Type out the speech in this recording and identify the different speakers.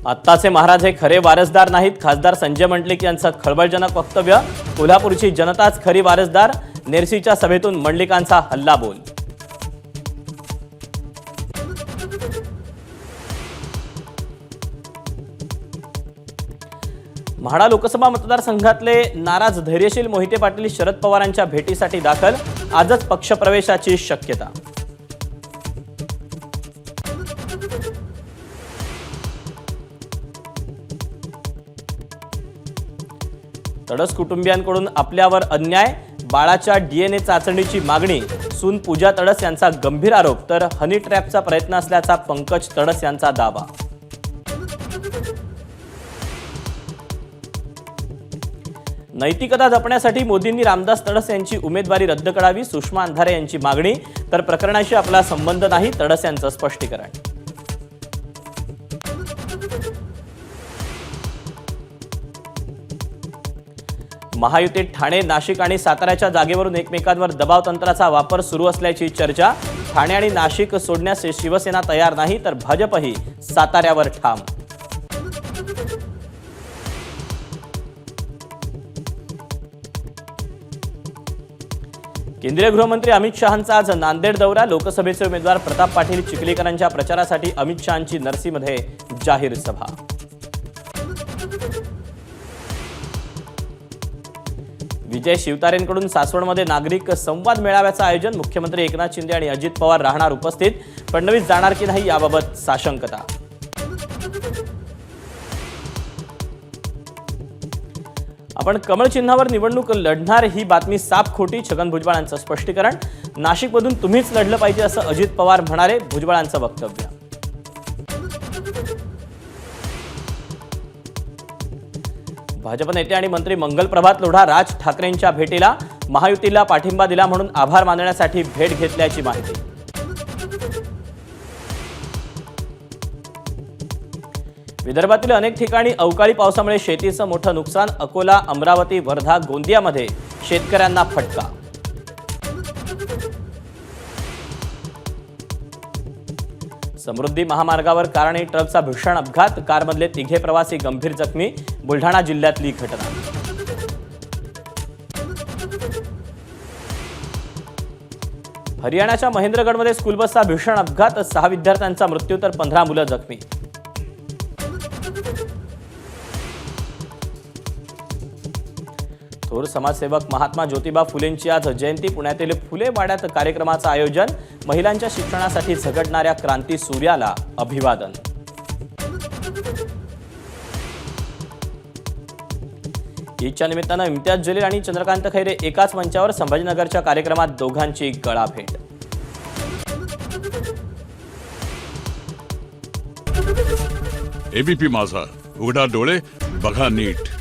Speaker 1: आत्ताचे महाराज हे खरे वारसदार नाहीत. खासदार संजय मंडलिक यांचं खळबळजनक वक्तव्य. कोल्हापूरची जनताच खरी वारसदार. नेरसीच्या सभेतून मंडलिकांचा हल्लाबोल. म्हाडा लोकसभा मतदारसंघातले नाराज धैर्यशील मोहिते पाटील शरद पवारांच्या भेटीसाठी दाखल. आजच पक्षप्रवेशाची शक्यता. तडस कुटुंबियांकडून आपल्यावर अन्याय. बाळाच्या डीएनए चाचणीची मागणी. सून पूजा तडस यांचा गंभीर आरोप. तर हनी ट्रॅपचा प्रयत्न असल्याचा पंकज तडस यांचा दावा. नैतिकता जपण्यासाठी मोदींनी रामदास तडस यांची उमेदवारी रद्द करावी. सुषमा अंधारे यांची मागणी. तर प्रकरणाशी आपला संबंध नाही. तडस यांचं स्पष्टीकरण. महायुतीत ठाणे, नाशिक आणि साताऱ्याच्या जागेवरून एकमेकांवर दबाव तंत्राचा वापर सुरू असल्याची चर्चा. ठाणे आणि नाशिक सोडण्यास शिवसेना तयार नाही. तर भाजपही साताऱ्यावर ठाम. केंद्रीय गृहमंत्री अमित शहांचा आज नांदेड दौरा. लोकसभेचे उमेदवार प्रताप पाटील चिखलीकरांच्या प्रचारासाठी अमित शहांची नरसीमध्ये जाहीर सभा. विजय शिवतारेंकडून सासवडमध्ये नागरिक संवाद मेळाव्याचं आयोजन. मुख्यमंत्री एकनाथ शिंदे आणि अजित पवार राहणार उपस्थित. फडणवीस जाणार की नाही याबाबत साशंकता. आपण कमळ चिन्हावर निवडणूक लढणार ही बातमी साफ खोटी. छगन भुजबळांचं स्पष्टीकरण. नाशिकमधून तुम्हीच लढलं पाहिजे असं अजित पवार म्हणाले. भुजबळांचं वक्तव्य. भाजप नेते आणि मंत्री मंगल प्रभात लोढा राज ठाकरेंच्या भेटीला. महायुतीला पाठिंबा दिला म्हणून आभार मानण्यासाठी भेट घेतल्याची माहिती. विदर्भातील अनेक ठिकाणी अवकाळी पावसामुळे शेतीचं मोठं नुकसान. अकोला, अमरावती, वर्धा, गोंदियामध्ये शेतकऱ्यांना फटका. समृद्धी महामार्गावर कार आणि ट्रकचा भीषण अपघात. कारमधले तिघे प्रवासी गंभीर जखमी. बुलढाणा जिल्ह्यातली घटना. हरियाणाच्या महेंद्रगडमध्ये स्कूल बसचा भीषण अपघात. 6 विद्यार्थ्यांचा मृत्यू तर 15 मुलं जखमी. थोर समाजसेवक महात्मा ज्योतिबा फुलेंची आज जयंती. पुण्यातील फुले वाड्यात कार्यक्रमाचं आयोजन. महिलांच्या शिक्षणासाठी झगडणाऱ्या क्रांती सूर्याला अभिवादन. ईदच्या निमित्तानं इम्तियाज जलील आणि चंद्रकांत खैरे एकाच मंचावर. संभाजीनगरच्या कार्यक्रमात दोघांची गळाभेट.
Speaker 2: एबीपी माझा, उघडा डोळे बघा नीट.